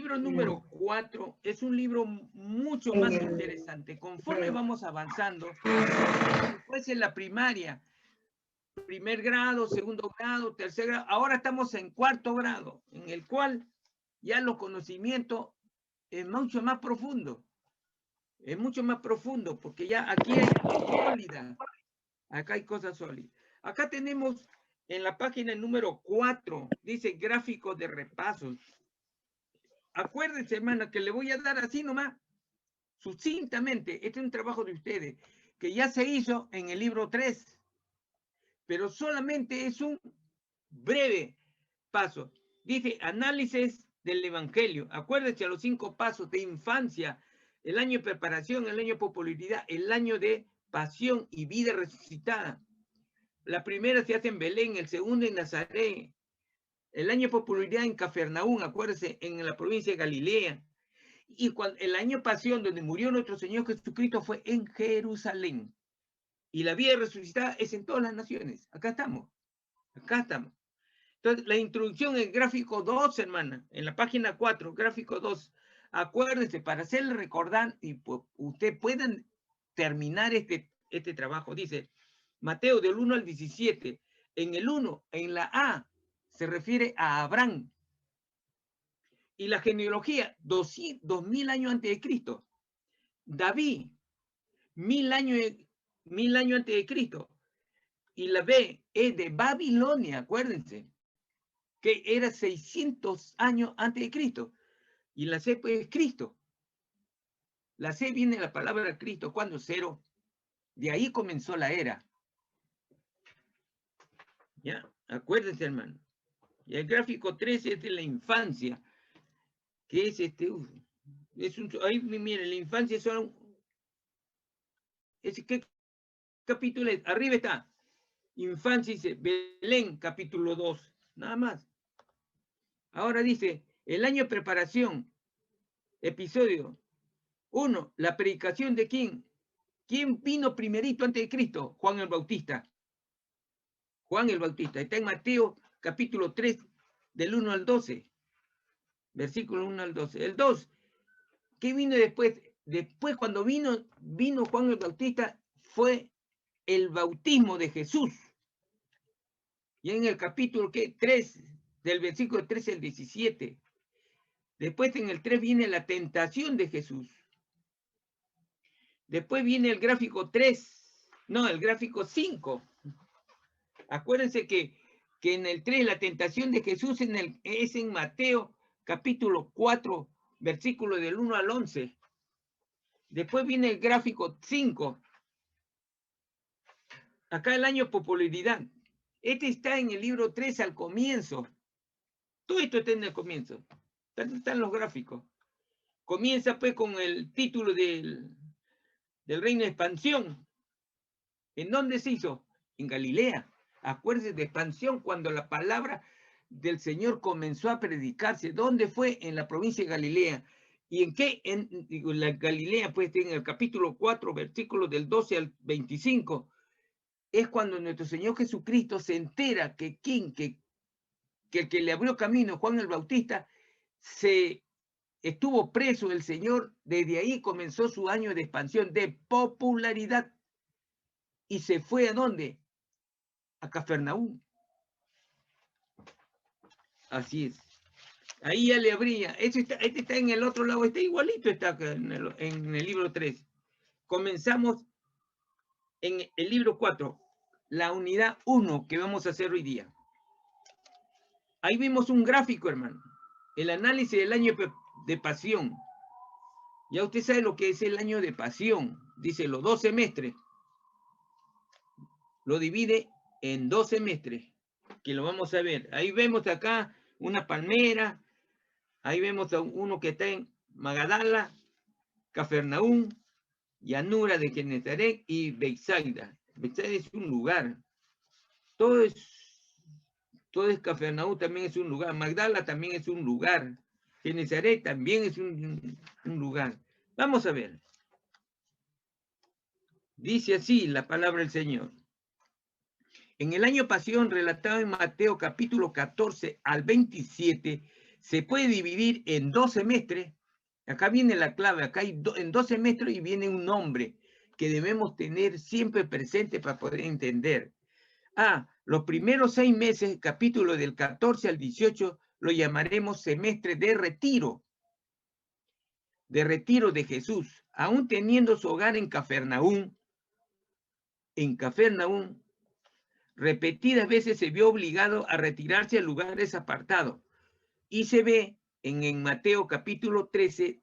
libro número 4 es un libro mucho más interesante. Conforme vamos avanzando, después en la primaria, primer grado, segundo grado, tercer grado, ahora estamos en cuarto grado, en el cual ya los conocimientos es mucho más profundo. Es mucho más profundo, porque ya aquí hay sólidas. Acá hay cosas sólidas. Acá tenemos en la página número 4, dice gráfico de repasos. Acuérdense, hermano, que le voy a dar así nomás, sucintamente. Este es un trabajo de ustedes, que ya se hizo en el libro 3, pero solamente es un breve paso. Dice análisis del Evangelio. Acuérdense a los 5 pasos de infancia, el año de preparación, el año de popularidad, el año de pasión y vida resucitada. La primera se hace en Belén, el segundo en Nazaret, el año de popularidad en Cafarnaúm, acuérdense, en la provincia de Galilea. Y cuando, el año de pasión, donde murió nuestro Señor Jesucristo, fue en Jerusalén. Y la vida resucitada es en todas las naciones. Acá estamos. Acá estamos. Entonces, la introducción en gráfico 2, hermana, en la página 4, gráfico 2. Acuérdense, para hacerle recordar y usted puedan terminar este trabajo. Dice, Mateo del 1 al 17. En el 1, en la A, se refiere a Abraham. Y la genealogía, 2000 años antes de Cristo. David, 1000 años antes de Cristo. Y la B es de Babilonia, acuérdense, que era 600 años antes de Cristo. Y la C pues es Cristo. La C viene de la palabra Cristo, cuando 0. De ahí comenzó la era. ¿Ya? Acuérdense, hermano. Y el gráfico 13 es de la infancia, que es ahí miren, la infancia son, ¿qué capítulo es? Arriba está, infancia, dice, Belén, capítulo 2, nada más. Ahora dice, el año de preparación, episodio 1, la predicación de quién. ¿Quién vino primerito antes de Cristo? Juan el Bautista. Juan el Bautista. Está en Mateo capítulo 3, del 1 al 12. Versículo 1 al 12. El 2. ¿Qué vino después? Después, cuando vino Juan el Bautista, fue el bautismo de Jesús. Y en el capítulo 3, del versículo 13 al 17. Después en el 3 viene la tentación de Jesús. Después viene el gráfico 3, no, el gráfico 5. Acuérdense que en el 3 la tentación de Jesús es en Mateo capítulo 4, versículo del 1 al 11. Después viene el gráfico 5. Acá el año de popularidad. Este está en el libro 3 al comienzo. Todo esto está en el comienzo. Están los gráficos. Comienza pues con el título del reino de expansión. ¿En dónde se hizo? En Galilea. Acuérdense de expansión cuando la palabra del Señor comenzó a predicarse. ¿Dónde fue? En la provincia de Galilea. ¿Y en qué? En la Galilea, pues en el capítulo 4, versículos del 12 al 25, es cuando nuestro Señor Jesucristo se entera que el que le abrió camino, Juan el Bautista, estuvo preso el Señor. Desde ahí comenzó su año de expansión, de popularidad. ¿Y se fue a dónde? A Cafarnaúm. Así es. Ahí ya le abría. Este está en el otro lado, está igualito, está en el libro 3. Comenzamos en el libro 4, la unidad 1 que vamos a hacer hoy día. Ahí vimos un gráfico, hermano. El análisis del año de pasión. Ya usted sabe lo que es el año de pasión. Dice los 2 semestres. Lo divide en 2 semestres, que lo vamos a ver. Ahí vemos acá una palmera. Ahí vemos a uno que está en Magadala, Cafarnaúm, llanura de Genesaret y Betsaida. Betsaida es un lugar. Todo es Cafarnaúm, también es un lugar. Magdala también es un lugar. Genesaret también es un lugar. Vamos a ver. Dice así la palabra del Señor. En el año pasión relatado en Mateo capítulo 14 al 27, se puede dividir en 2 semestres. Acá viene la clave, acá hay en 2 semestres y viene un nombre que debemos tener siempre presente para poder entender. Los primeros 6 meses, capítulo del 14 al 18, lo llamaremos semestre de retiro de Jesús, aún teniendo su hogar en Cafarnaúm, repetidas veces se vio obligado a retirarse a lugares apartados. Y se ve en Mateo capítulo 13,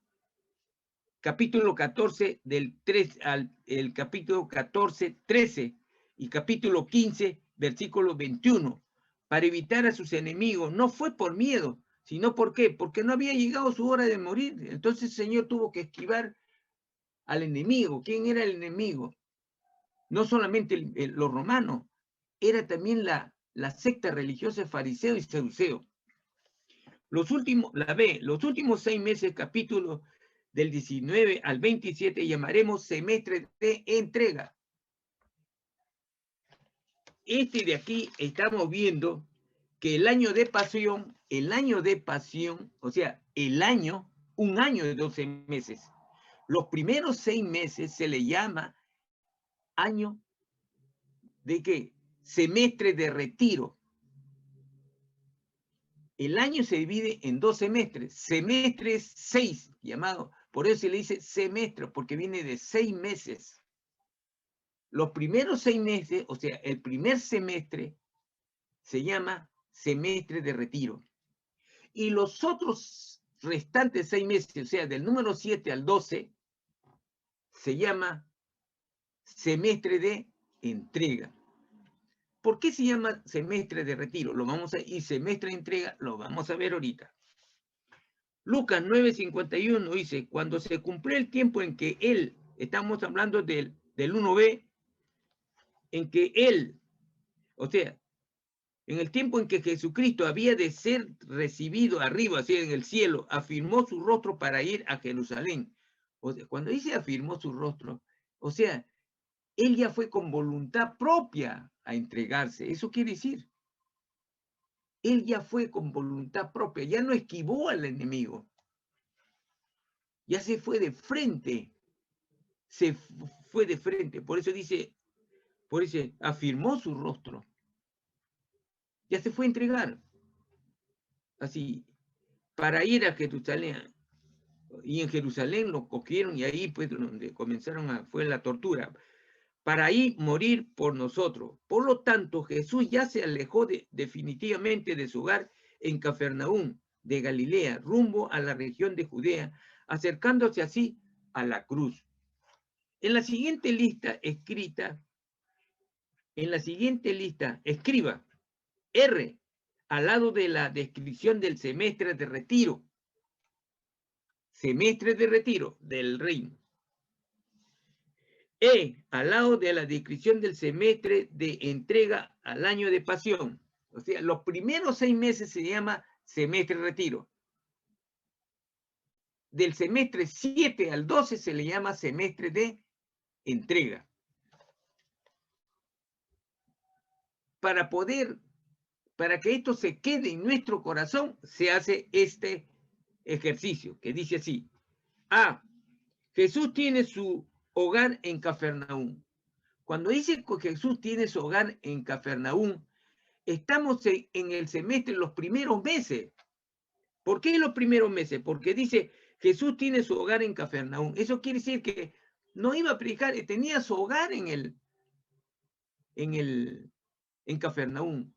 capítulo 14, del 3 al el capítulo 14, 13, y capítulo 15, versículo 21, para evitar a sus enemigos. No fue por miedo, sino ¿por qué? Porque no había llegado su hora de morir. Entonces el Señor tuvo que esquivar al enemigo. ¿Quién era el enemigo? No solamente los romanos, era también la secta religiosa fariseo y saduceo. Los últimos 6 meses, capítulo del 19 al 27, llamaremos semestre de entrega. Este de aquí estamos viendo que el año de pasión, o sea, un año de 12 meses. Los primeros 6 meses se le llama año de ¿qué? Semestre de retiro. El año se divide en 2 semestres. Semestres 6, llamado, por eso se le dice semestre, porque viene de 6 meses. Los primeros 6 meses, o sea, el primer semestre, se llama semestre de retiro. Y los otros restantes 6 meses, o sea, del número 7 al 12, se llama semestre de entrega. ¿Por qué se llama semestre de retiro? Y semestre de entrega lo vamos a ver ahorita. Lucas 9:51 dice, cuando se cumplió el tiempo en que él, estamos hablando del 1b, en que él, o sea, en el tiempo en que Jesucristo había de ser recibido arriba, así en el cielo, afirmó su rostro para ir a Jerusalén. O sea, cuando dice afirmó su rostro, o sea, él ya fue con voluntad propia a entregarse. Eso quiere decir, él ya fue con voluntad propia, ya no esquivó al enemigo. Ya se fue de frente. Se fue de frente. Por eso afirmó su rostro. Ya se fue a entregar. Así, para ir a Jerusalén. Y en Jerusalén lo cogieron y ahí pues donde fue la tortura. Para ahí morir por nosotros. Por lo tanto, Jesús ya se alejó definitivamente de su hogar en Cafarnaúm, de Galilea, rumbo a la región de Judea, acercándose así a la cruz. En la siguiente lista escriba R al lado de la descripción del semestre de retiro. Semestre de retiro del reino. Al lado de la descripción del semestre de entrega al año de pasión. O sea, los primeros 6 meses se llama semestre de retiro. Del semestre 7 al 12 se le llama semestre de entrega. Para que esto se quede en nuestro corazón, se hace este ejercicio que dice así. Jesús tiene su hogar en Cafarnaúm. Cuando dice que Jesús tiene su hogar en Cafarnaúm, estamos en el semestre, los primeros meses. ¿Por qué los primeros meses? Porque dice, Jesús tiene su hogar en Cafarnaúm. Eso quiere decir que no iba a predicar, tenía su hogar en Cafarnaúm.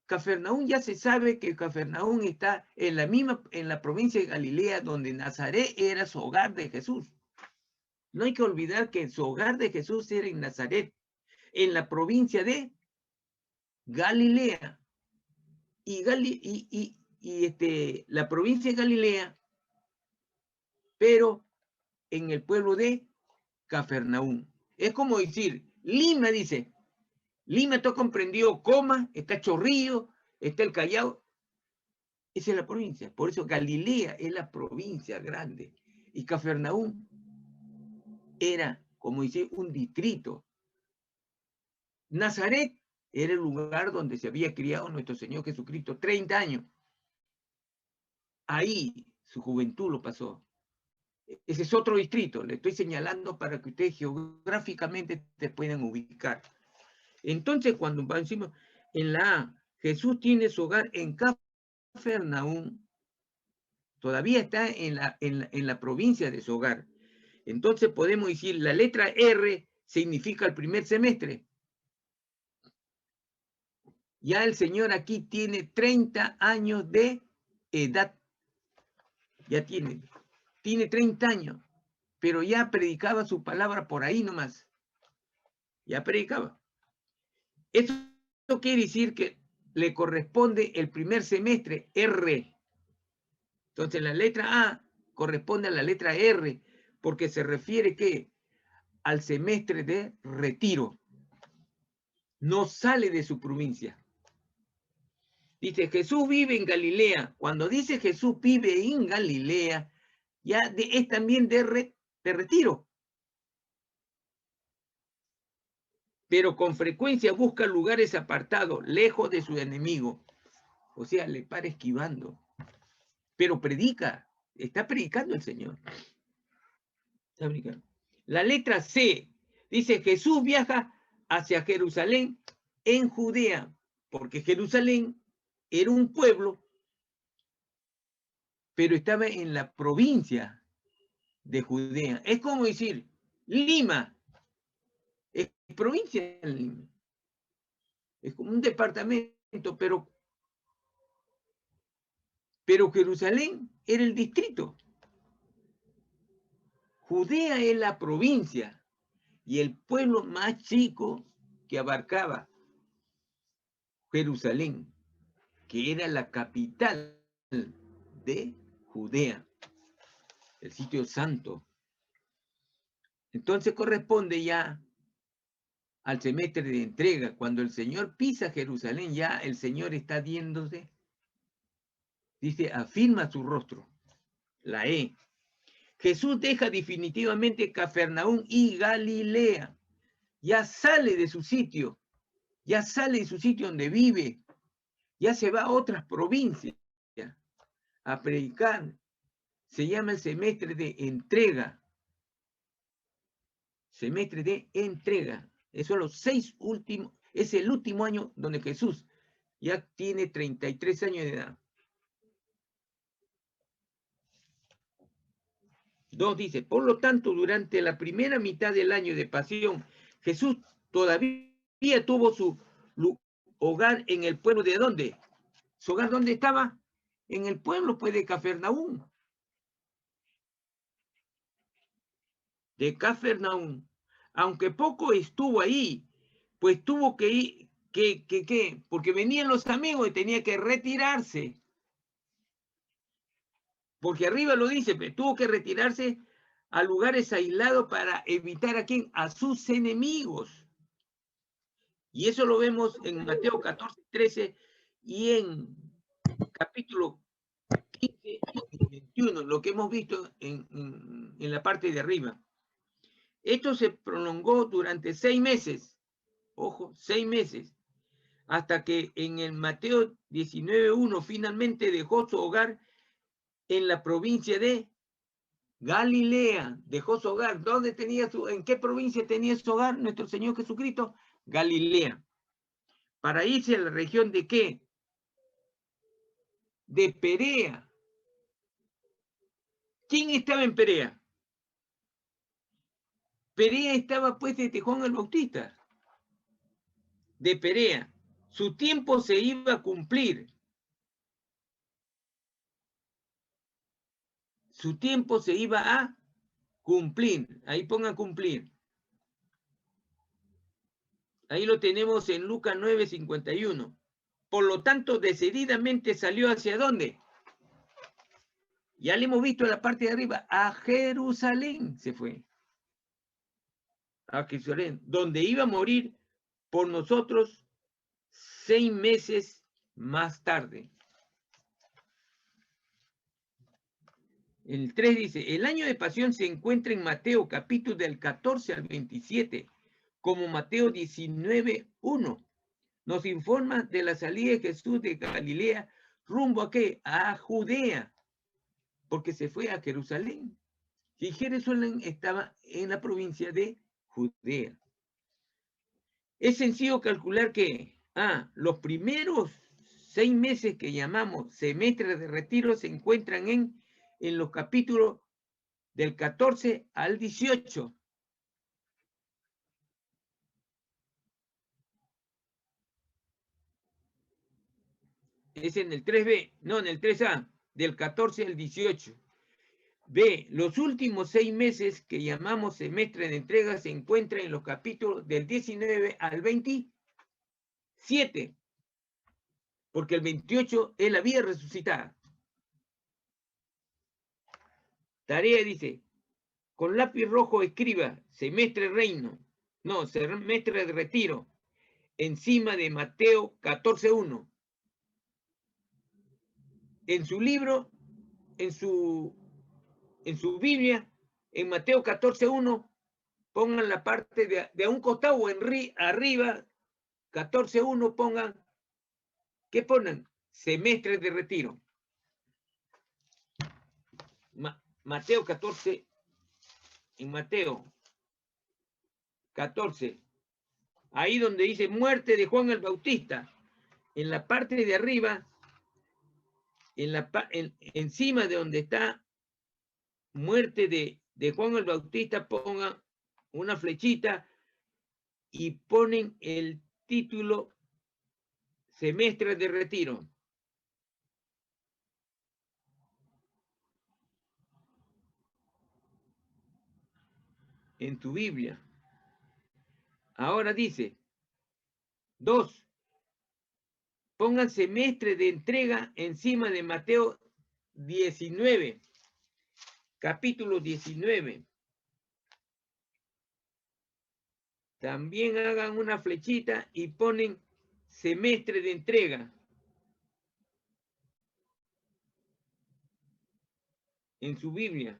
Cafarnaúm, ya se sabe que Cafarnaúm está en la provincia de Galilea, donde Nazaret era su hogar de Jesús. No hay que olvidar que su hogar de Jesús era en Nazaret, en la provincia de Galilea. La provincia de Galilea, pero en el pueblo de Cafarnaúm. Es como decir, Lima, dice, Lima está comprendido, está Chorrillo, está el Callao. Esa es la provincia. Por eso Galilea es la provincia grande. Y Cafarnaúm era, como dice, un distrito. Nazaret era el lugar donde se había criado nuestro Señor Jesucristo 30 años. ahí su juventud lo pasó. Ese es otro distrito, le estoy señalando para que ustedes geográficamente te puedan ubicar. Entonces, cuando decimos en la A, Jesús tiene su hogar en Cafarnaúm, todavía está en la provincia de su hogar. Entonces podemos decir, la letra R significa el primer semestre. Ya el Señor aquí tiene 30 años de edad. Ya tiene 30 años, pero ya predicaba su palabra por ahí nomás. Ya predicaba. Eso quiere decir que le corresponde el primer semestre, R. Entonces la letra A corresponde a la letra R, porque se refiere ¿qué? Al semestre de retiro. No sale de su provincia. Dice, Jesús vive en Galilea. Cuando dice Jesús vive en Galilea, ya es también de retiro. Pero con frecuencia busca lugares apartados, lejos de su enemigo. O sea, le para esquivando. Pero predica, está predicando el Señor. Está predicando. La letra C dice, Jesús viaja hacia Jerusalén en Judea, porque Jerusalén era un pueblo, pero estaba en la provincia de Judea. Es como decir, Lima, es provincia de Lima. Es como un departamento, pero Jerusalén era el distrito. Judea es la provincia y el pueblo más chico que abarcaba Jerusalén, que era la capital de Judea, el sitio santo. Entonces corresponde ya al semestre de entrega. Cuando el Señor pisa Jerusalén, ya el Señor está viéndose, dice, afirma su rostro. La E. Jesús deja definitivamente Cafarnaúm y Galilea. Ya sale de su sitio, ya sale de su sitio donde vive, ya se va a otras provincias a predicar. Se llama el semestre de entrega. Semestre de entrega. Esos son los 6 últimos, es el último año donde Jesús ya tiene 33 años de edad. 2 dice, por lo tanto, durante la primera mitad del año de pasión, Jesús todavía tuvo su hogar en el pueblo de ¿dónde? ¿Su hogar dónde estaba? En el pueblo, pues, de Cafarnaúm. De Cafarnaúm. Aunque poco estuvo ahí, pues tuvo que ir, ¿qué? Porque venían los amigos y tenía que retirarse. Porque arriba lo dice, pues, tuvo que retirarse a lugares aislados para evitar ¿a quién? A sus enemigos. Y eso lo vemos en Mateo 14, 13 y en capítulo 15 y 21, lo que hemos visto en la parte de arriba. Esto se prolongó durante 6 meses, ojo, 6 meses, hasta que en el Mateo 19:1 finalmente dejó su hogar en la provincia de Galilea. Dejó su hogar. ¿Dónde tenía en qué provincia tenía su hogar nuestro Señor Jesucristo? Galilea. Para irse a la región de ¿qué? De Perea. ¿Quién estaba en Perea? Perea estaba pues desde Juan el Bautista. De Perea. Su tiempo se iba a cumplir. Su tiempo se iba a cumplir. Ahí pongan cumplir. Ahí lo tenemos en Lucas 9:51. Por lo tanto, decididamente salió ¿hacia dónde? Ya le hemos visto en la parte de arriba. A Jerusalén se fue. A Jerusalén, donde iba a morir por nosotros 6 meses más tarde. El 3 dice, el año de pasión se encuentra en Mateo capítulo del 14 al 27, como Mateo 19:1. Nos informa de la salida de Jesús de Galilea rumbo a ¿qué? A Judea. porque se fue a Jerusalén. Y Jerusalén estaba en la provincia de Judea. Es sencillo calcular que los primeros 6 meses que llamamos semestre de retiro se encuentran en los capítulos del 14 al 18. Es en el 3B, no, en el 3A, del 14 al 18. B, los últimos 6 meses que llamamos semestre de entrega se encuentran en los capítulos del 19 al 27, porque el 28 es la vida resucitada. Tarea dice, con lápiz rojo escriba, semestre reino, no, semestre de retiro, encima de Mateo 14:1. En su libro, en su Biblia, en Mateo 14:1, pongan la parte de a un costado o arriba, 14:1, pongan, ¿qué ponen? Semestre de retiro. Mateo 14, en Mateo 14, ahí donde dice muerte de Juan el Bautista, en la parte de arriba, encima de donde está muerte de Juan el Bautista, pongan una flechita y ponen el título semestre de retiro. En tu Biblia. Ahora dice, 2, pongan semestre de entrega encima de Mateo 19, capítulo 19. También hagan una flechita y ponen semestre de entrega en su Biblia.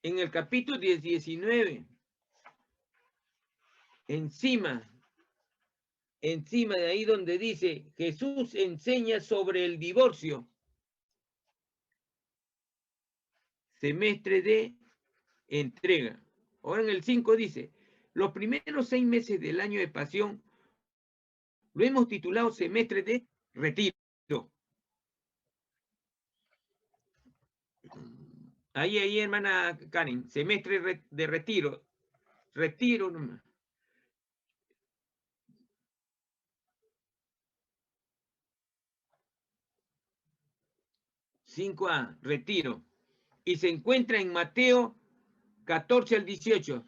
En el capítulo 19, encima de ahí donde dice, Jesús enseña sobre el divorcio. Semestre de entrega. Ahora en el 5 dice, los primeros 6 meses del año de pasión lo hemos titulado semestre de retiro. Ahí, hermana Karen, semestre de retiro. Retiro nomás. 5A, retiro. Y se encuentra en Mateo 14 al 18.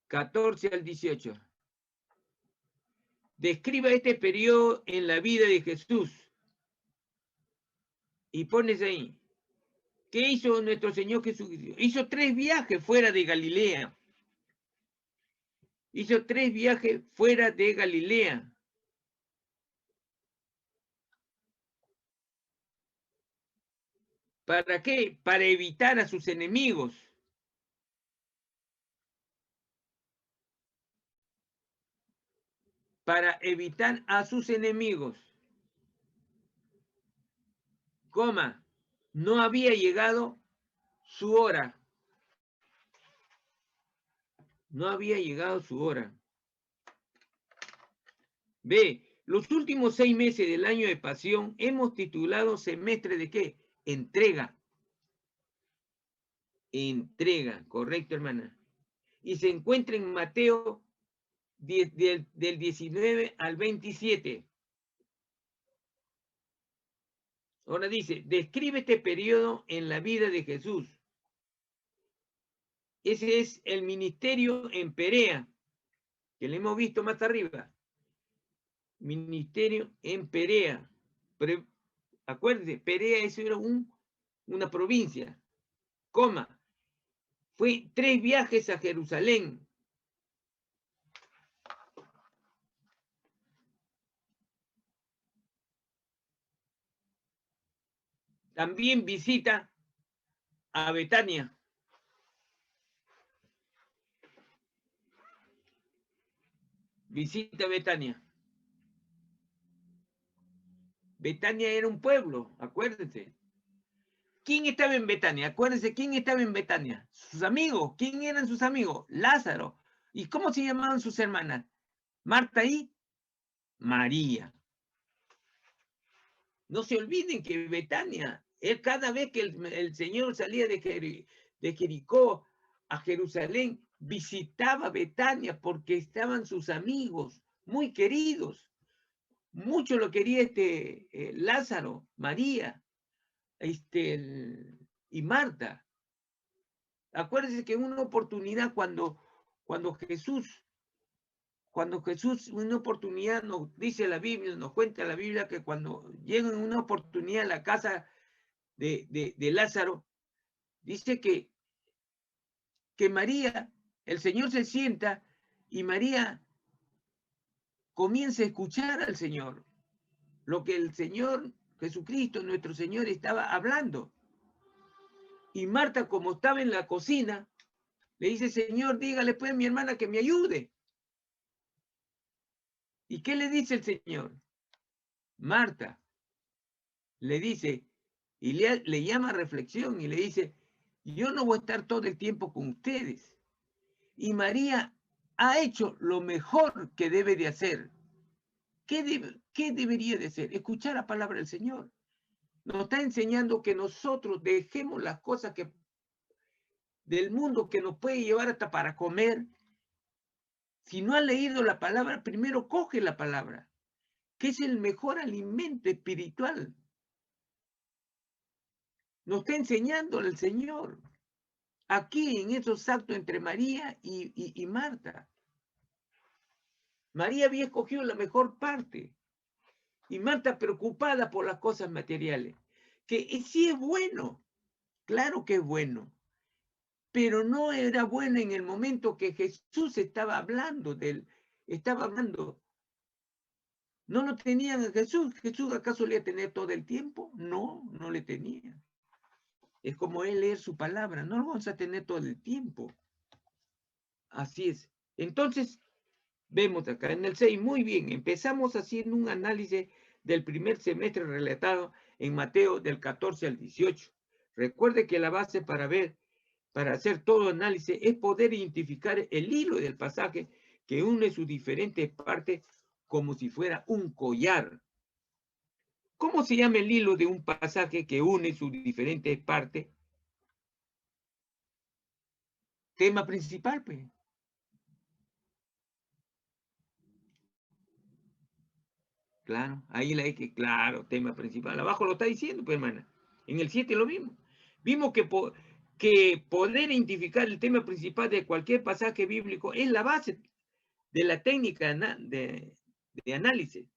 14 al 18. Describa este periodo en la vida de Jesús. Y pones ahí. ¿Qué hizo nuestro Señor Jesucristo? Hizo 3 viajes fuera de Galilea. Hizo 3 viajes fuera de Galilea. ¿Para qué? Para evitar a sus enemigos. Para evitar a sus enemigos. Coma, no había llegado su hora. No había llegado su hora. B, los últimos 6 meses del año de pasión hemos titulado semestre de ¿qué? Entrega. Entrega, correcto, hermana. Y se encuentra en Mateo del 19 al 27. Ahora dice, describe este periodo en la vida de Jesús. Ese es el ministerio en Perea, que lo hemos visto más arriba. Ministerio en Perea. Pero, acuérdense, Perea eso era una provincia. Coma. Fue 3 viajes a Jerusalén. También visita a Betania. Visita a Betania. Betania era un pueblo, acuérdense. ¿Quién estaba en Betania? Acuérdense, ¿quién estaba en Betania? Sus amigos. ¿Quién eran sus amigos? Lázaro. ¿Y cómo se llamaban sus hermanas? Marta y María. No se olviden que Betania, cada vez que el Señor salía de Jericó a Jerusalén, visitaba Betania porque estaban sus amigos muy queridos. Mucho lo quería Lázaro, María, y Marta. Acuérdense que en una oportunidad cuando Jesús, una oportunidad nos dice la Biblia, nos cuenta la Biblia que cuando llega en una oportunidad a la casa de Lázaro, dice que María, el Señor se sienta y María comienza a escuchar al Señor, lo que el Señor Jesucristo, nuestro Señor, estaba hablando. Y Marta, como estaba en la cocina, le dice, Señor, dígale pues a mi hermana que me ayude. ¿Y qué le dice el Señor? Marta le dice, y le llama a reflexión y le dice, yo no voy a estar todo el tiempo con ustedes. Y María ha hecho lo mejor que debe de hacer. ¿Qué debería de hacer? Escuchar la palabra del Señor. Nos está enseñando que nosotros dejemos las cosas del mundo que nos puede llevar hasta para comer. Si no ha leído la palabra, primero coge la palabra, que es el mejor alimento espiritual. Nos está enseñando el Señor. Aquí en esos actos entre María y Marta. María había escogido la mejor parte. Y Marta preocupada por las cosas materiales. Que sí es bueno. Claro que es bueno. Pero no era bueno en el momento que Jesús estaba hablando estaba hablando. No lo tenían a Jesús. ¿Jesús acaso le tener todo el tiempo? No, no le tenía. Es como él leer su palabra. No lo vamos a tener todo el tiempo. Así es. Entonces, vemos acá en el 6, muy bien, empezamos haciendo un análisis del primer semestre relatado en Mateo del 14 al 18. Recuerde que la base para hacer todo análisis es poder identificar el hilo del pasaje que une sus diferentes partes como si fuera un collar. ¿Cómo se llama el hilo de un pasaje que une sus diferentes partes? Tema principal, pues. Claro, ahí la que, claro, tema principal. Abajo lo está diciendo, pues, hermana. En el 7 lo vimos. Vimos que poder identificar el tema principal de cualquier pasaje bíblico es la base de la técnica de análisis.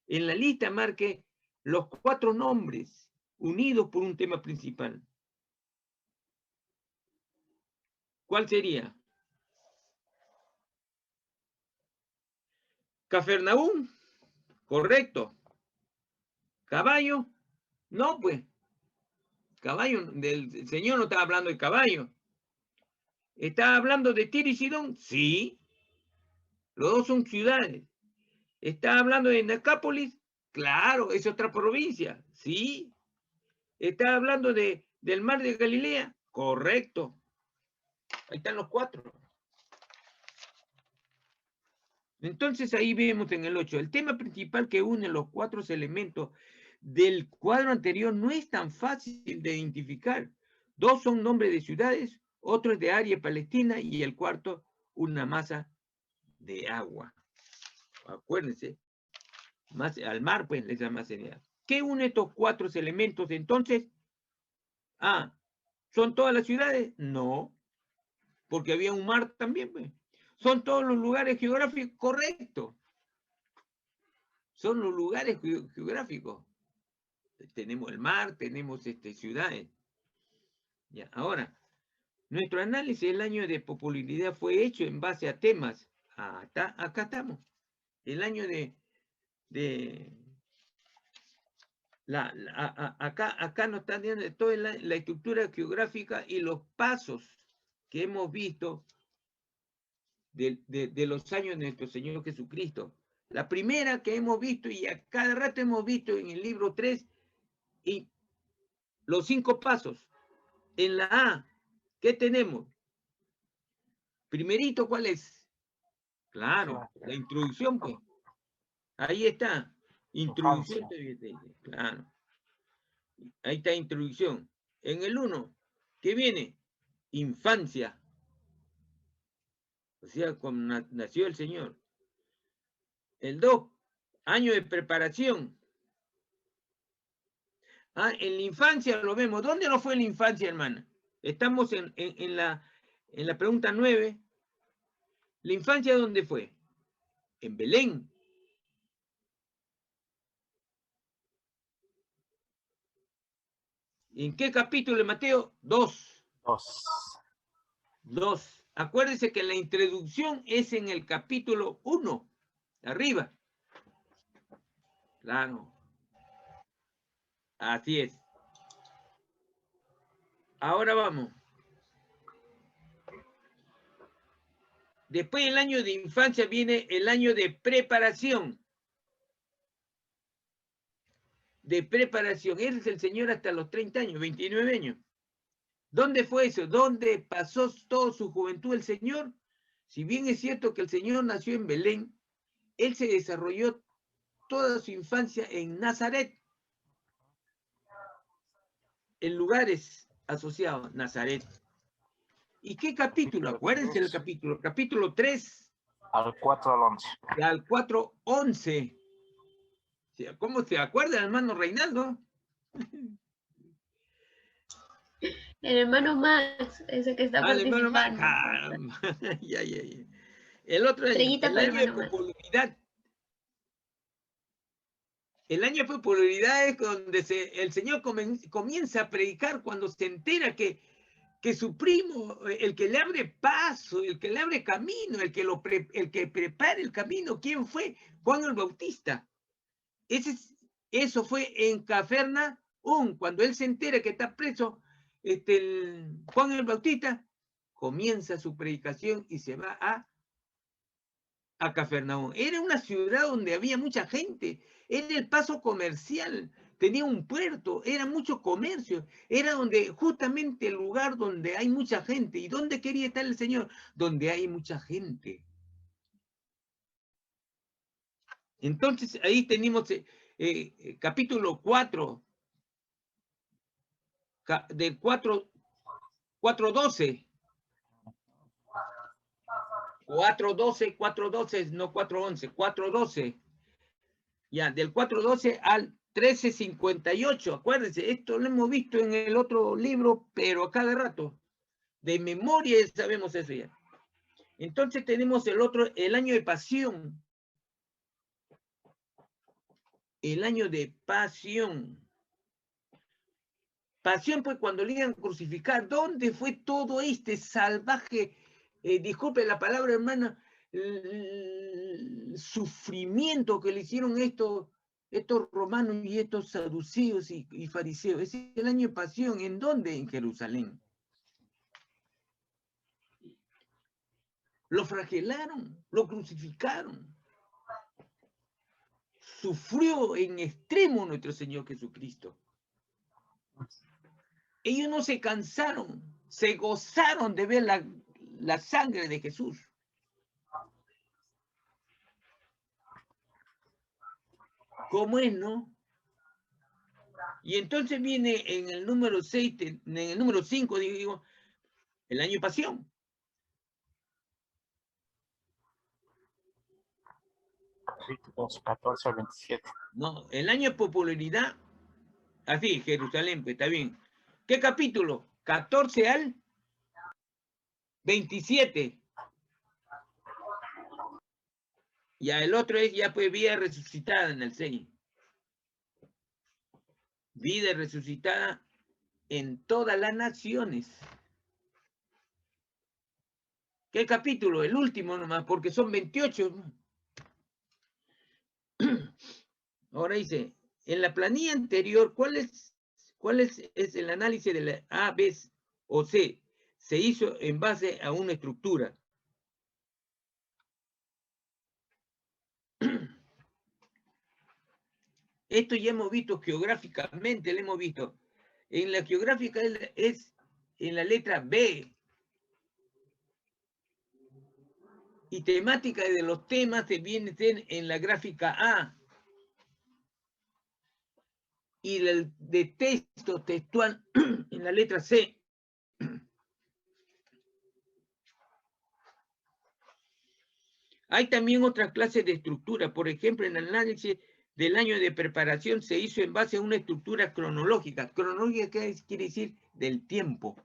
En la lista marque los 4 nombres unidos por un tema principal. ¿Cuál sería? Cafarnaúm, correcto. Caballo, no, pues. Caballo, del Señor no está hablando de caballo. ¿Está hablando de Tiro y Sidón? Sí. Los dos son ciudades. ¿Está hablando de Necápolis? Claro, es otra provincia. Sí. ¿Está hablando del mar de Galilea? Correcto. Ahí están los 4. Entonces ahí vemos en el 8. El tema principal que une los 4 elementos del cuadro anterior no es tan fácil de identificar. 2 son nombres de ciudades, otro es de área palestina y el cuarto una masa de agua. Acuérdense, más al mar pues les da más seriedad. ¿Qué une estos 4 elementos entonces? ¿Son todas las ciudades? No, porque había un mar también, pues. ¿Son todos los lugares geográficos? Correcto. Son los lugares geográficos. Tenemos el mar, tenemos ciudades. Ya, ahora, nuestro análisis del año de popularidad fue hecho en base a temas. Acá estamos. El año acá nos están dando toda la estructura geográfica y los pasos que hemos visto de los años de nuestro Señor Jesucristo. La primera que hemos visto, y a cada rato hemos visto en el libro 3, y los 5 pasos. En la A, ¿qué tenemos? Primerito, ¿cuál es? Claro, la introducción, pues. Ahí está. Introducción. Claro. Ahí está introducción. En el 1, ¿qué viene? Infancia. O sea, cuando nació el Señor. El 2, año de preparación. Ah, en la infancia lo vemos. ¿Dónde no fue la infancia, hermana? Estamos en la pregunta 9. ¿La infancia dónde fue? En Belén. ¿En qué capítulo de Mateo? 2. 2. Acuérdense que la introducción es en el capítulo 1. Arriba. Claro. Así es. Ahora vamos. Después del año de infancia viene el año de preparación. De preparación. Él es el Señor hasta los 30 años, 29 años. ¿Dónde fue eso? ¿Dónde pasó toda su juventud el Señor? Si bien es cierto que el Señor nació en Belén, Él se desarrolló toda su infancia en Nazaret, en lugares asociados, Nazaret. ¿Y qué capítulo? Acuérdense del capítulo. Capítulo 3. Al 4 al 11. Al 4, 11. ¿Cómo se acuerda, hermano Reinaldo? El hermano Max, ese que está participando. Ya. El otro año, el año de popularidad. El año de popularidad es donde el Señor comienza a predicar cuando se entera que su primo, el que le abre paso, el que le abre camino, el que prepara el camino, ¿quién fue? Juan el Bautista. Eso fue en Cafarnaúm, cuando él se entera que está preso, Juan el Bautista comienza su predicación y se va a Cafarnaúm. Era una ciudad donde había mucha gente, era el paso comercial, tenía un puerto, era mucho comercio, era justamente el lugar donde hay mucha gente. ¿Y dónde quería estar el Señor? Donde hay mucha gente. Entonces ahí tenemos capítulo 4, del 4:12. 4:12, no 4:11, 4:12. Ya, del 4:12 al 13:58. Acuérdense, esto lo hemos visto en el otro libro, pero a cada rato. De memoria sabemos eso ya. Entonces tenemos el año de pasión. El año de pasión. Pasión, pues, cuando le iban a crucificar. ¿Dónde fue todo este salvaje, disculpe la palabra, hermana, el sufrimiento que le hicieron estos romanos y estos saduceos y fariseos? Es el año de pasión. ¿En dónde? En Jerusalén. Lo flagelaron, lo crucificaron. Sufrió en extremo nuestro Señor Jesucristo. Ellos no se cansaron, se gozaron de ver la sangre de Jesús. ¿Cómo es, no? Y entonces viene en el número 6, en el número 5, digo, el año de pasión. Capítulos 14 al 27. No, el año de popularidad, así, Jerusalén, pues está bien. ¿Qué capítulo? 14 al 27. Ya el otro es ya pues vida resucitada en el 6. Vida resucitada en todas las naciones. ¿Qué capítulo? El último nomás, porque son 28. Ahora dice, en la planilla anterior, ¿cuál es el análisis de la A, B o C? Se hizo en base a una estructura. Esto ya hemos visto geográficamente, lo hemos visto. En la geográfica es en la letra B. Y temática de los temas se viene en la gráfica A. Y el de texto textual en la letra C. Hay también otras clases de estructura. Por ejemplo, en el análisis del año de preparación se hizo en base a una estructura cronológica. Cronológica quiere decir del tiempo.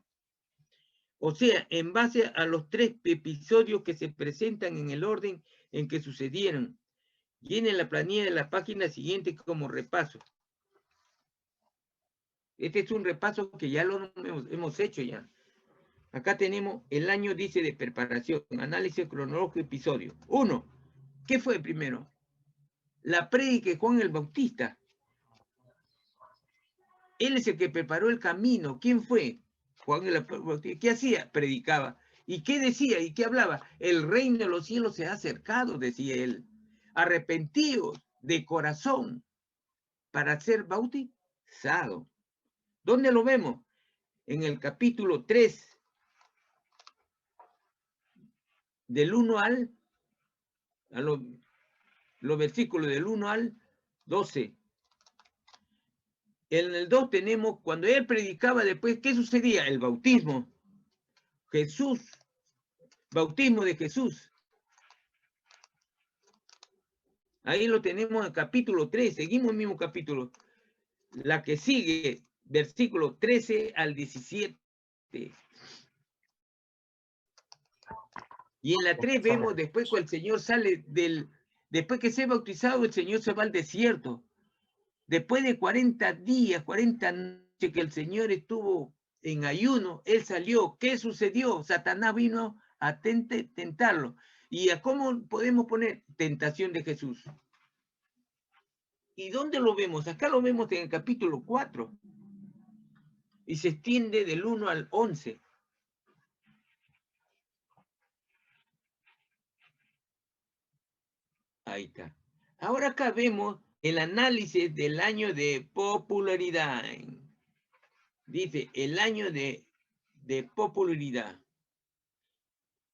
O sea, en base a los 3 episodios que se presentan en el orden en que sucedieron. Llene la planilla de la página siguiente como repaso. Este es un repaso que ya lo hemos hecho ya. Acá tenemos el año, dice, de preparación, análisis cronológico, episodio. 1. ¿Qué fue primero? La prédica de Juan el Bautista. Él es el que preparó el camino. ¿Quién fue? Juan el Bautista. ¿Qué hacía? Predicaba. ¿Y qué decía? ¿Y qué hablaba? El reino de los cielos se ha acercado, decía él. Arrepentidos de corazón para ser bautizados. ¿Dónde lo vemos? En el capítulo 3, del 1 a los versículos del 1 al 12. En el 2 tenemos, cuando él predicaba después, ¿qué sucedía? El bautismo. Jesús, bautismo de Jesús. Ahí lo tenemos en el capítulo 3, seguimos el mismo capítulo. La que sigue, versículo 13 al 17. Y en la 3 vemos después cuando el Señor sale después que se ha bautizado, el Señor se va al desierto. Después de 40 días, 40 noches que el Señor estuvo en ayuno, Él salió. ¿Qué sucedió? Satanás vino a tentarlo. ¿Y a cómo podemos poner? Tentación de Jesús. ¿Y dónde lo vemos? Acá lo vemos en el capítulo 4. Y se extiende del 1 al 11. Ahí está. Ahora acá vemos el análisis del año de popularidad. Dice, el año de popularidad.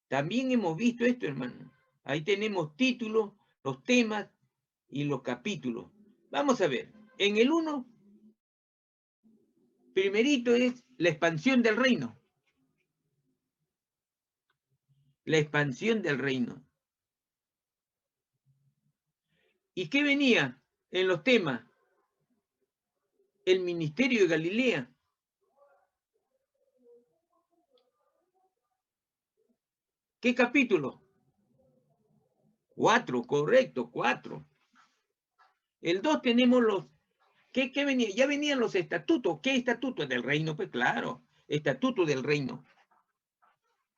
También hemos visto esto, hermano. Ahí tenemos títulos, los temas y los capítulos. Vamos a ver. En el 1, primerito es la expansión del reino. La expansión del reino. ¿Y qué venía en los temas? El ministerio de Galilea. ¿Qué capítulo? 4, correcto, 4. El 2 tenemos los... ¿Qué venía? Ya venían los estatutos. ¿Qué estatutos? Del reino, pues claro. Estatuto del reino.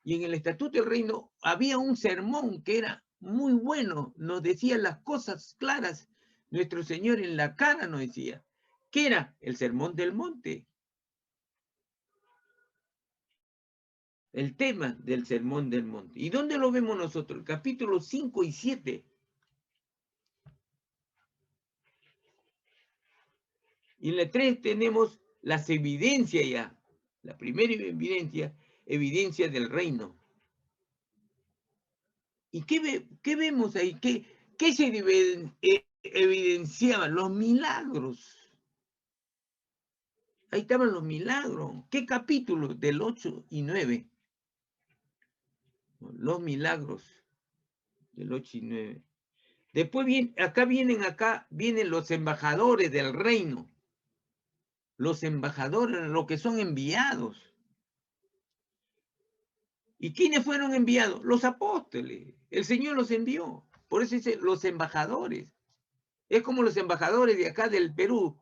Y en el estatuto del reino había un sermón que era muy bueno. Nos decía las cosas claras. Nuestro Señor en la cara nos decía. ¿Qué era? El sermón del monte. El tema del sermón del monte. ¿Y dónde lo vemos nosotros? El capítulo 5 y 7. Y en la 3 tenemos las evidencias ya. La primera evidencia del reino. ¿Y qué vemos ahí? ¿Qué se evidenciaban? Los milagros. Ahí estaban los milagros. ¿Qué capítulo? Del 8 y 9. Los milagros del 8 y 9. Después acá vienen los embajadores del reino. Los embajadores, los que son enviados. ¿Y quiénes fueron enviados? Los apóstoles. El Señor los envió. Por eso dice los embajadores. Es como los embajadores de acá del Perú.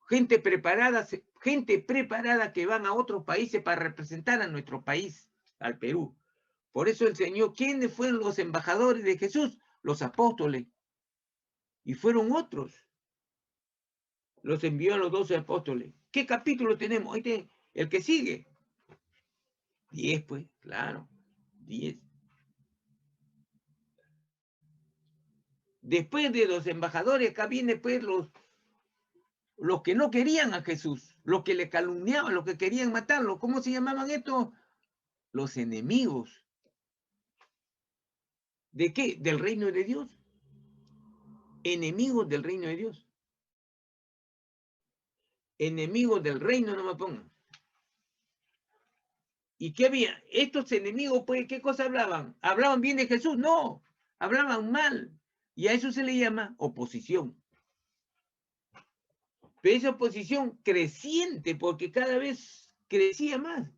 Gente preparada que van a otros países para representar a nuestro país, al Perú. Por eso el Señor, ¿quiénes fueron los embajadores de Jesús? Los apóstoles. Y fueron otros. Los envió a los 12 apóstoles. ¿Qué capítulo tenemos? El que sigue. 10, pues, claro. 10. Después de los embajadores, acá vienen pues los que no querían a Jesús, los que le calumniaban, los que querían matarlo. ¿Cómo se llamaban estos? Los enemigos. ¿De qué? Del reino de Dios. Enemigos del reino de Dios. Enemigos del reino, no me pongan. ¿Y qué había? Estos enemigos, pues, ¿qué cosa hablaban? ¿Hablaban bien de Jesús? No, hablaban mal. Y a eso se le llama oposición. Pero esa oposición creciente, porque cada vez crecía más.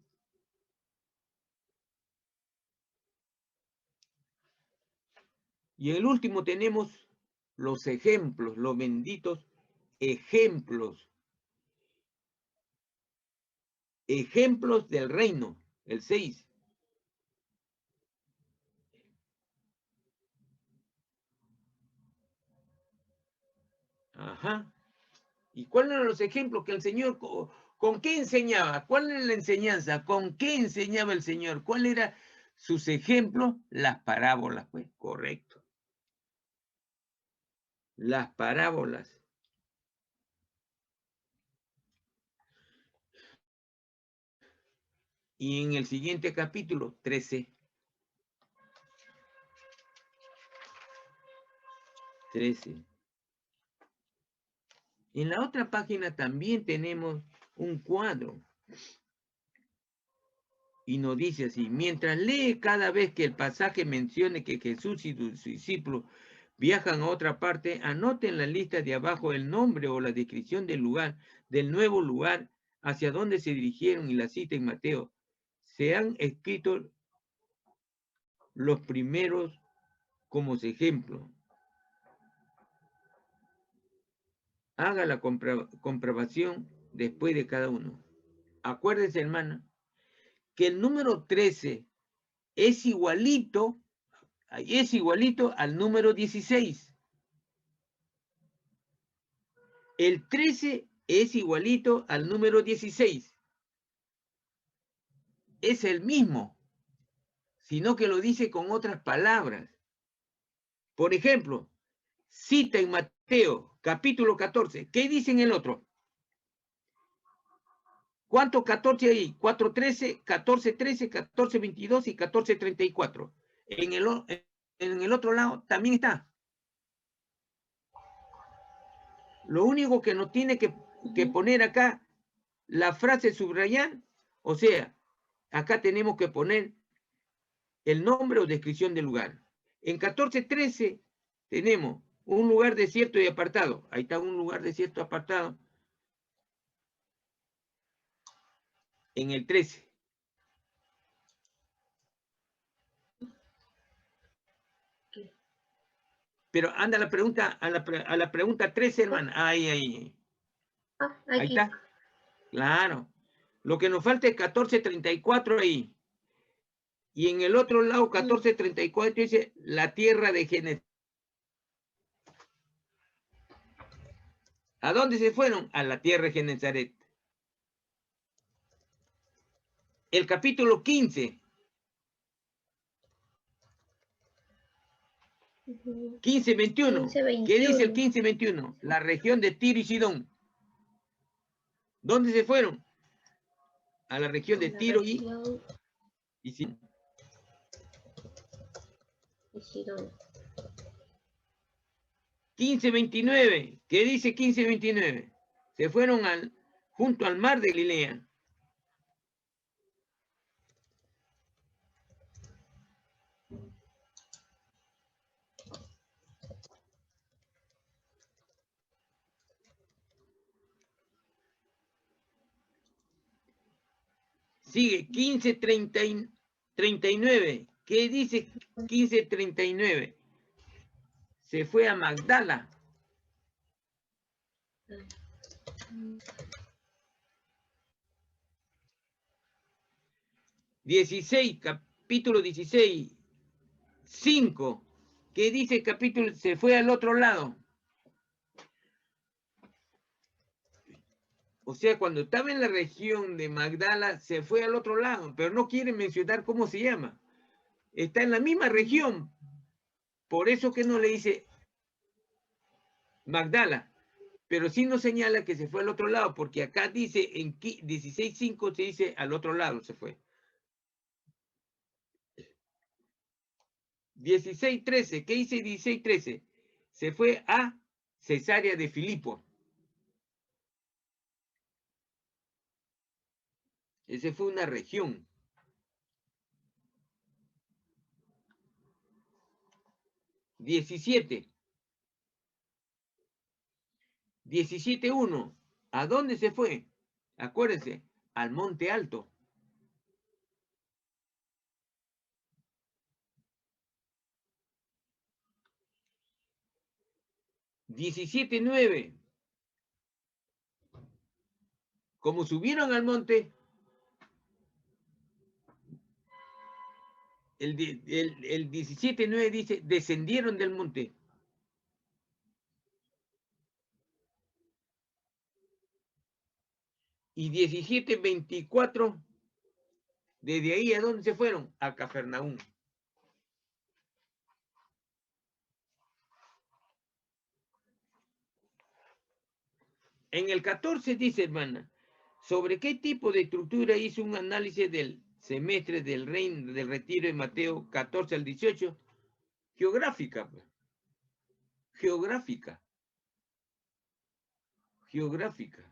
Y en el último tenemos los ejemplos, los benditos ejemplos. Ejemplos del reino, el 6. Ajá. ¿Y cuáles eran los ejemplos que el Señor, con qué enseñaba? ¿Cuál era la enseñanza? ¿Con qué enseñaba el Señor? ¿Cuáles eran sus ejemplos? Las parábolas, pues, correcto. Las parábolas. Y en el siguiente capítulo, 13. 13. En la otra página también tenemos un cuadro. Y nos dice así, mientras lee cada vez que el pasaje mencione que Jesús y sus discípulos viajan a otra parte, anoten en la lista de abajo el nombre o la descripción del lugar, del nuevo lugar hacia donde se dirigieron y la cita en Mateo. Se han escrito los primeros como ejemplo. Haga la comprobación después de cada uno. Acuérdense, hermana, que el número 13 es igualito al número 16. El 13 es igualito al número 16. Es el mismo, sino que lo dice con otras palabras. Por ejemplo, cita en Mateo, capítulo 14. ¿Qué dice en el otro? ¿Cuántos 14 hay? 4:13, 14:13, 14:22 y 14:34. En el otro lado también está. Lo único que nos tiene que poner acá la frase subrayar, o sea, acá tenemos que poner el nombre o descripción del lugar. En 14:13 tenemos un lugar desierto y apartado. Ahí está un lugar desierto apartado. En el 13. Pero anda la pregunta, a la pregunta 13, hermana. Ahí. Ahí está. Claro. Lo que nos falta es 14:34 ahí. Y en el otro lado, 14:34, dice la tierra de Genesaret. ¿A dónde se fueron? A la tierra de Genesaret. El capítulo 15. 15:21. ¿Qué dice el 15:21? La región de Tiro y Sidón. ¿Dónde se fueron? A la región de Tiro y Sidón. 15:29. ¿Qué dice 15:29? Se fueron junto al mar de Galilea. Sigue 15:39. ¿Qué dice 15:39? Se fue a Magdala. 16, capítulo 16, 5. ¿Qué dice el capítulo? Se fue al otro lado. O sea, cuando estaba en la región de Magdala, se fue al otro lado, pero no quiere mencionar cómo se llama. Está en la misma región. Por eso que no le dice Magdala. Pero sí nos señala que se fue al otro lado, porque acá dice, en 16:5 se dice al otro lado se fue. 16:13, ¿qué dice 16:13? Se fue a Cesarea de Filipo. Esa fue una región. 17:1. ¿A dónde se fue? Acuérdense, al Monte Alto. 17:9. Como subieron al monte, el 17:9 dice, descendieron del monte. Y 17:24, desde ahí, ¿a dónde se fueron? A Cafarnaúm. En el 14 dice, hermana, ¿sobre qué tipo de estructura hizo un análisis del semestre del reino del retiro de Mateo 14 al 18? Geográfica. Geográfica. Geográfica.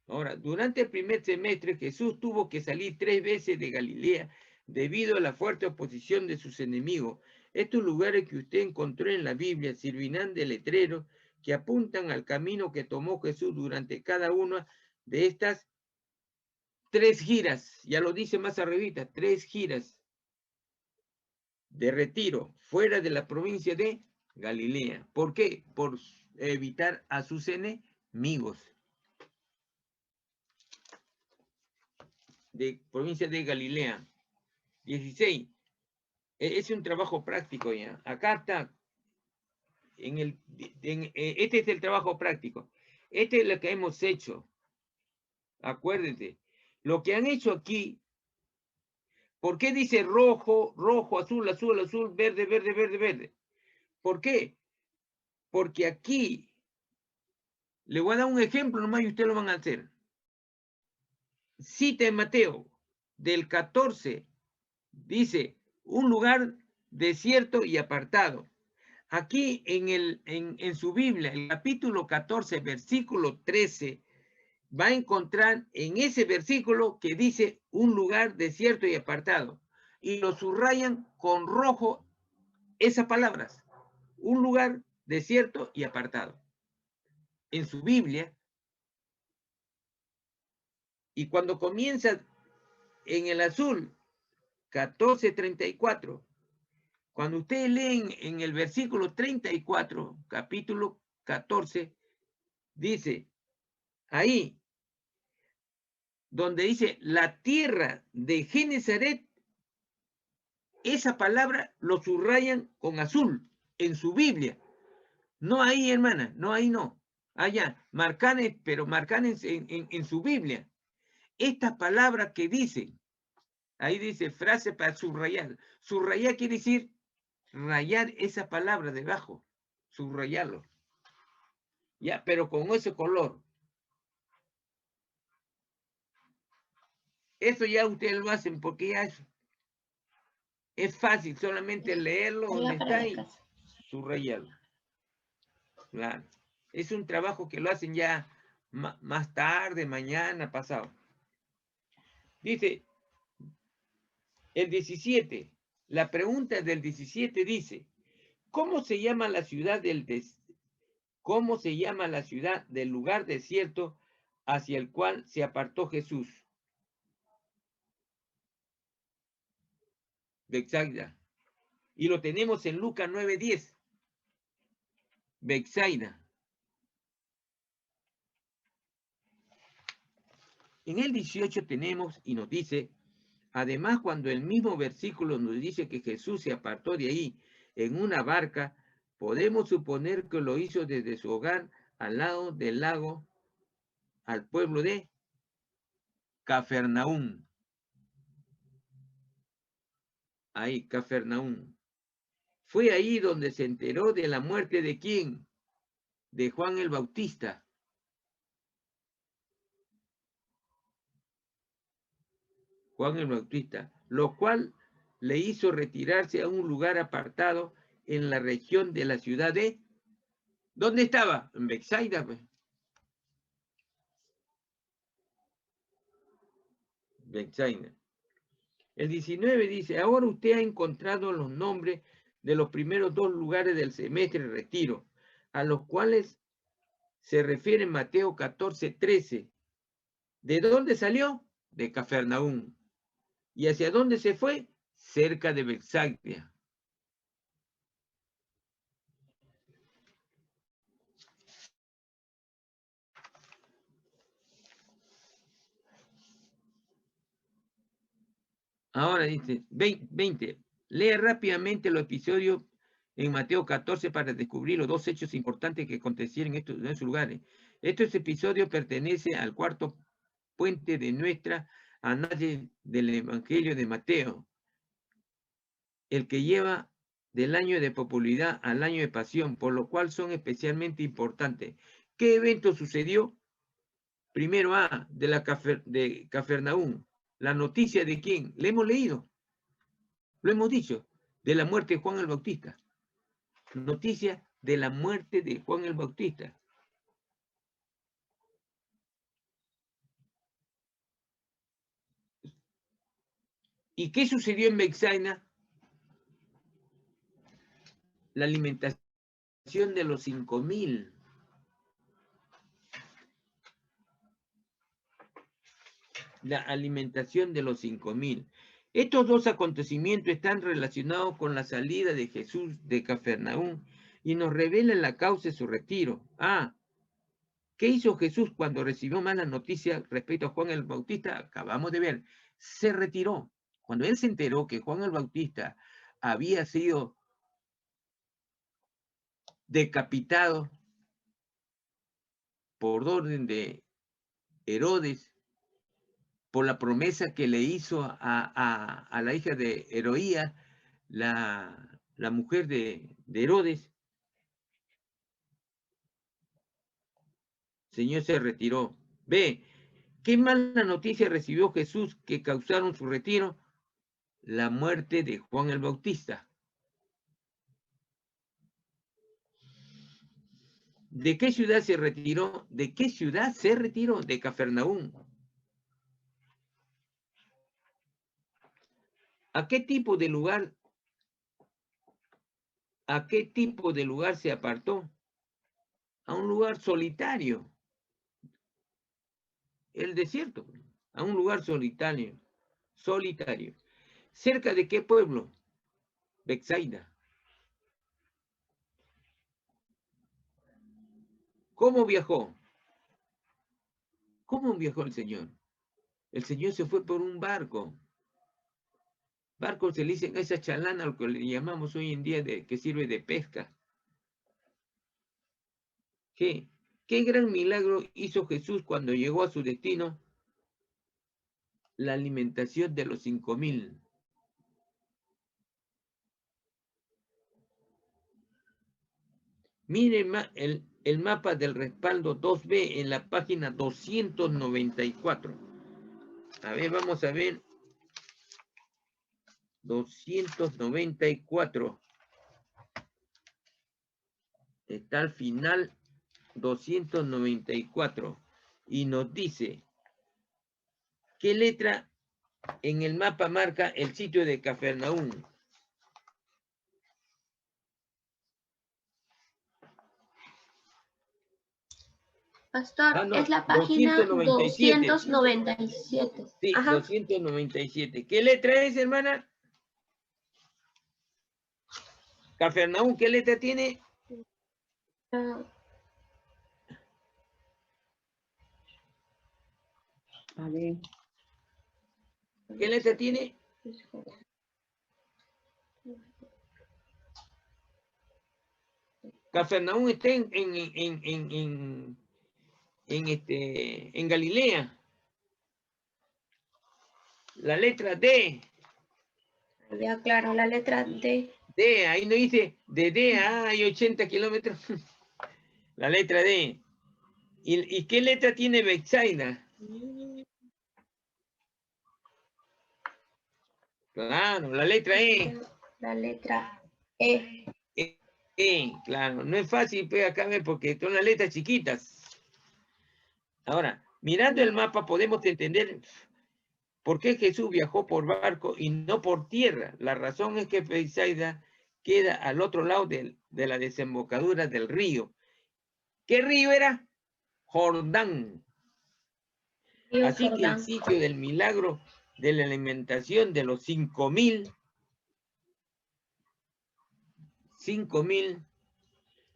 Ahora, durante el primer semestre, Jesús tuvo que salir 3 veces de Galilea debido a la fuerte oposición de sus enemigos. Estos lugares que usted encontró en la Biblia servirán de letrero que apuntan al camino que tomó Jesús durante cada una de estas 3 giras. Ya lo dice más arribita, 3 giras de retiro fuera de la provincia de Galilea. ¿Por qué? Por evitar a sus enemigos. De provincia de Galilea. 16. Es un trabajo práctico ya. Acá está. Este es el trabajo práctico. Este es lo que hemos hecho. Acuérdense. Lo que han hecho aquí. ¿Por qué dice rojo, rojo, azul, azul, azul, verde, verde, verde, verde? ¿Por qué? Porque aquí le voy a dar un ejemplo nomás y ustedes lo van a hacer. Cita en Mateo del 14. Dice, un lugar desierto y apartado. Aquí en su Biblia, el capítulo 14, versículo 13, va a encontrar en ese versículo que dice un lugar desierto y apartado. Y lo subrayan con rojo esas palabras. Un lugar desierto y apartado. En su Biblia. Y cuando comienza en el azul, 14:34, cuando ustedes leen en el versículo 34, capítulo 14, dice, ahí, donde dice, la tierra de Genezaret, esa palabra lo subrayan con azul en su Biblia. No ahí, hermana, no ahí no. Allá, marcan, pero marcan en su Biblia. Estas palabras que dicen, ahí dice frase para subrayar. Subrayar quiere decir rayar esa palabra debajo, subrayarlo. Ya, pero con ese color. Eso ya ustedes lo hacen porque ya es fácil, solamente leerlo donde está y subrayarlo. Claro. Es un trabajo que lo hacen ya más tarde, mañana, pasado. Dice, el 17, la pregunta del 17 dice, ¿cómo se llama la ciudad cómo se llama la ciudad del lugar desierto hacia el cual se apartó Jesús? Betsaida. Y lo tenemos en Lucas 9:10. Betsaida. En el 18 tenemos y nos dice, además cuando el mismo versículo nos dice que Jesús se apartó de ahí en una barca, podemos suponer que lo hizo desde su hogar al lado del lago al pueblo de Cafarnaúm. Ahí, Cafarnaúm. Fue ahí donde se enteró de la muerte de quién, de Juan el Bautista. Juan el Bautista, lo cual le hizo retirarse a un lugar apartado en la región de la ciudad de... ¿Dónde estaba? En Betsaida, pues. Betsaida. El 19 dice, ahora usted ha encontrado los nombres de los primeros 2 lugares del semestre retiro, a los cuales se refiere Mateo 14:13. ¿De dónde salió? De Cafarnaúm. ¿Y hacia dónde se fue? Cerca de Betsaida. Ahora dice, 20. Lee rápidamente los episodios en Mateo 14 para descubrir los 2 hechos importantes que acontecieron en esos lugares. Estos episodios pertenecen al 4º puente de nuestra análisis del Evangelio de Mateo, el que lleva del año de popularidad al año de pasión, por lo cual son especialmente importantes. ¿Qué evento sucedió? Primero de Cafarnaúm. La noticia de quién, le hemos leído, lo hemos dicho, de la muerte de Juan el Bautista. Noticia de la muerte de Juan el Bautista. ¿Y qué sucedió en Betsaida? La alimentación de los 5.000. La alimentación de los 5.000. Estos 2 acontecimientos están relacionados con la salida de Jesús de Cafarnaúm y nos revelan la causa de su retiro. ¿Qué hizo Jesús cuando recibió malas noticias respecto a Juan el Bautista? Acabamos de ver, se retiró. Cuando él se enteró que Juan el Bautista había sido decapitado por orden de Herodes, por la promesa que le hizo a la hija de Heroías, la mujer de Herodes, el Señor se retiró. Ve, ¿qué mala noticia recibió Jesús que causaron su retiro? La muerte de Juan el Bautista. ¿De qué ciudad se retiró? ¿De qué ciudad se retiró? De Cafarnaúm. ¿A qué tipo de lugar? ¿A qué tipo de lugar se apartó? A un lugar solitario. El desierto. A un lugar solitario. Solitario. ¿Cerca de qué pueblo? Betsaida. ¿Cómo viajó? ¿Cómo viajó el Señor? El Señor se fue por un barco. Barco se le dice a esa chalana, lo que le llamamos hoy en día, que sirve de pesca. ¿Qué gran milagro hizo Jesús cuando llegó a su destino? La alimentación de los 5.000. Miren el mapa del respaldo 2B en la página 294. A ver, vamos a ver. 294. Está al final 294. Y nos dice, ¿qué letra en el mapa marca el sitio de Cafarnaúm? Pastor, es la página 297. Sí, ajá. 297. ¿Qué letra es, hermana? Cafarnaúm, ¿qué letra tiene? A ver. ¿Qué letra tiene? Cafarnaúm está en Galilea. La letra D. Ya, claro, la letra D. D, ahí no dice de D hay 80 kilómetros. La letra D. ¿Y qué letra tiene Betsaida? Claro, la letra E. La letra E. Claro, no es fácil, pues acá porque son las letras chiquitas. Ahora, mirando el mapa podemos entender por qué Jesús viajó por barco y no por tierra. La razón es que Betsaida queda al otro lado de la desembocadura del río. ¿Qué río era? Jordán. Río Así que el Jordán. sitio del milagro de la alimentación de los 5.000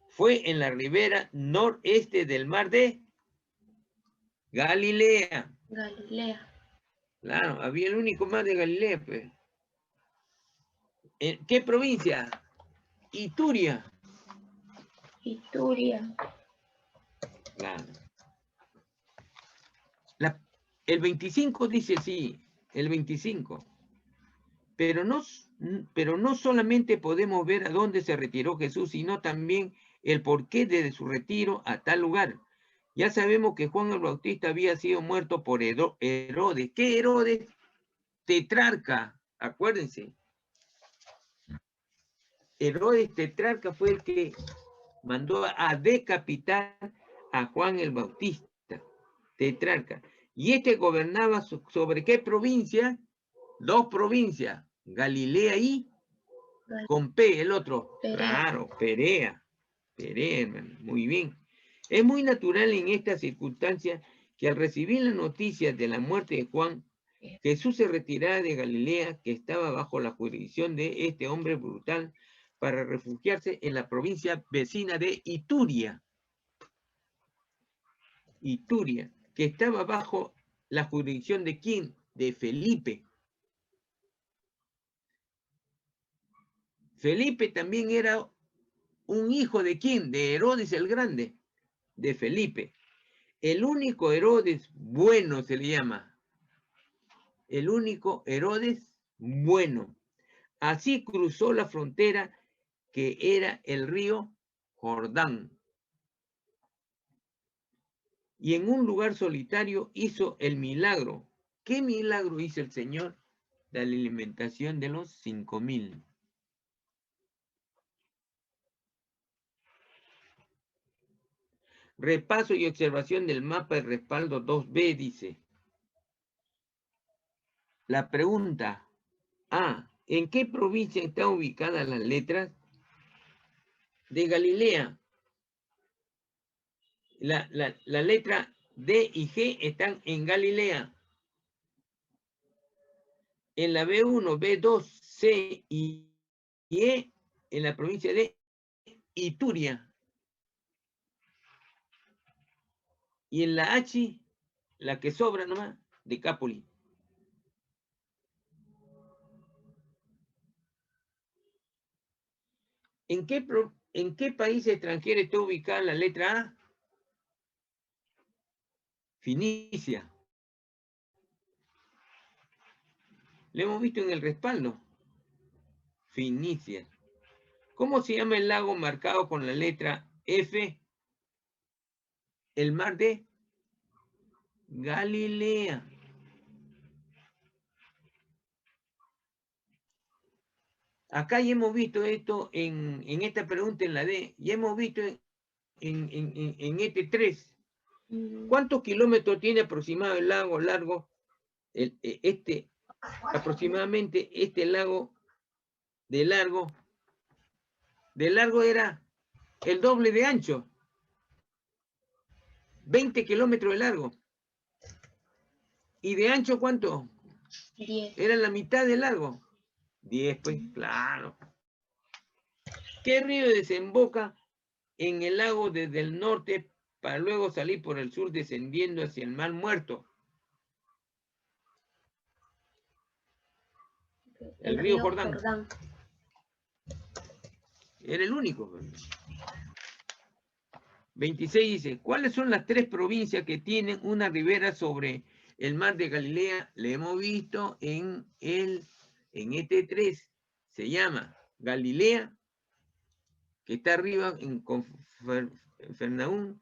fue en la ribera noreste del mar de Galilea. Galilea. Claro, había el único mar de Galilea, pues. ¿En qué provincia? Ituria. Ituria. Claro. El 25 dice sí, el 25. Pero no solamente podemos ver a dónde se retiró Jesús, sino también el porqué de su retiro a tal lugar. Ya sabemos que Juan el Bautista había sido muerto por Herodes. ¿Qué Herodes? Tetrarca, acuérdense. Herodes Tetrarca fue el que mandó a decapitar a Juan el Bautista. Tetrarca. Y este gobernaba sobre qué provincia? 2 provincias, Galilea y con P, el otro. Perea. Claro, Perea. Perea, hermano. Muy bien. Es muy natural en estas circunstancias que al recibir la noticia de la muerte de Juan, Jesús se retirara de Galilea, que estaba bajo la jurisdicción de este hombre brutal, para refugiarse en la provincia vecina de Ituria. Ituria, que estaba bajo la jurisdicción de ¿quién? De Felipe. Felipe también era un hijo de ¿quién? De Herodes el Grande, de Felipe. El único Herodes bueno se le llama. El único Herodes bueno. Así cruzó la frontera que era el río Jordán. Y en un lugar solitario hizo el milagro. ¿Qué milagro hizo el Señor? De la alimentación de los 5.000. Repaso y observación del mapa de respaldo 2B dice. La pregunta A. ¿En qué provincia están ubicadas las letras? De Galilea. La letra D y G están en Galilea. En la B1, B2, C y E en la provincia de Ituria. Y en la H, la que sobra nomás, de Capoli. ¿En qué país extranjero está ubicada la letra A? Finicia. Lo hemos visto en el respaldo. Finicia. ¿Cómo se llama el lago marcado con la letra F? El mar de Galilea. Acá ya hemos visto esto en esta pregunta en la D. Ya hemos visto en este 3. ¿Cuántos kilómetros tiene aproximado el lago largo? Aproximadamente este lago de largo era el doble de ancho. 20 kilómetros de largo. ¿Y de ancho cuánto? 10. Era la mitad de largo. 10, pues, claro. ¿Qué río desemboca en el lago desde el norte para luego salir por el sur descendiendo hacia el mar Muerto? El río Jordán. Era el único. 26 dice, ¿cuáles son las 3 provincias que tienen una ribera sobre el mar de Galilea? Le hemos visto en este 3. Se llama Galilea, que está arriba en Cafarnaúm,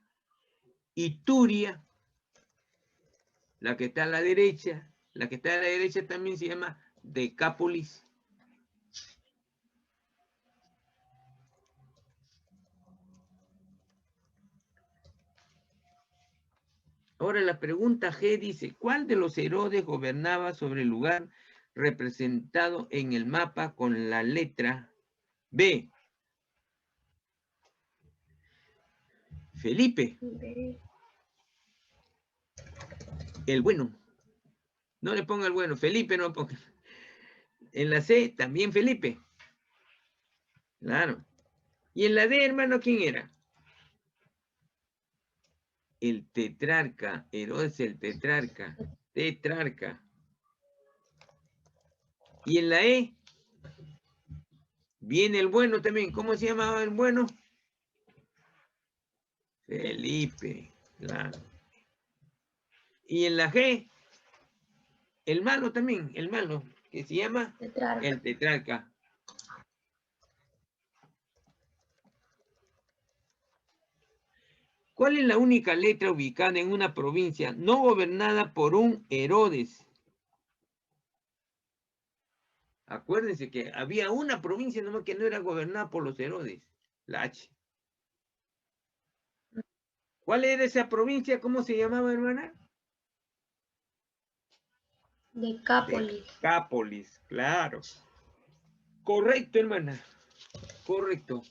y Turia, la que está a la derecha. La que está a la derecha también se llama Decápolis. Ahora la pregunta G dice, ¿cuál de los Herodes gobernaba sobre el lugar representado en el mapa con la letra B? Felipe, el bueno. No le ponga el bueno, Felipe no ponga. En la C también Felipe. Claro. Y en la D, hermano, ¿quién era? El tetrarca, Herodes el tetrarca. Tetrarca. Y en la E viene el bueno también. ¿Cómo se llamaba el bueno? Felipe, claro. Y en la G, el malo también, el malo, que se llama Tetrarca. el tetrarca. ¿Cuál es la única letra ubicada en una provincia no gobernada por un Herodes? Acuérdense que había una provincia nomás que no era gobernada por los Herodes, la H. ¿Cuál era esa provincia? ¿Cómo se llamaba, hermana? Decápolis. Decápolis, claro. Correcto, hermana. Correcto.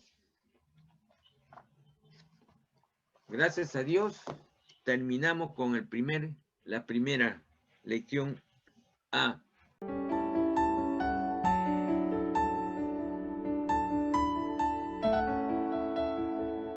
Gracias a Dios, terminamos con la primera lección A.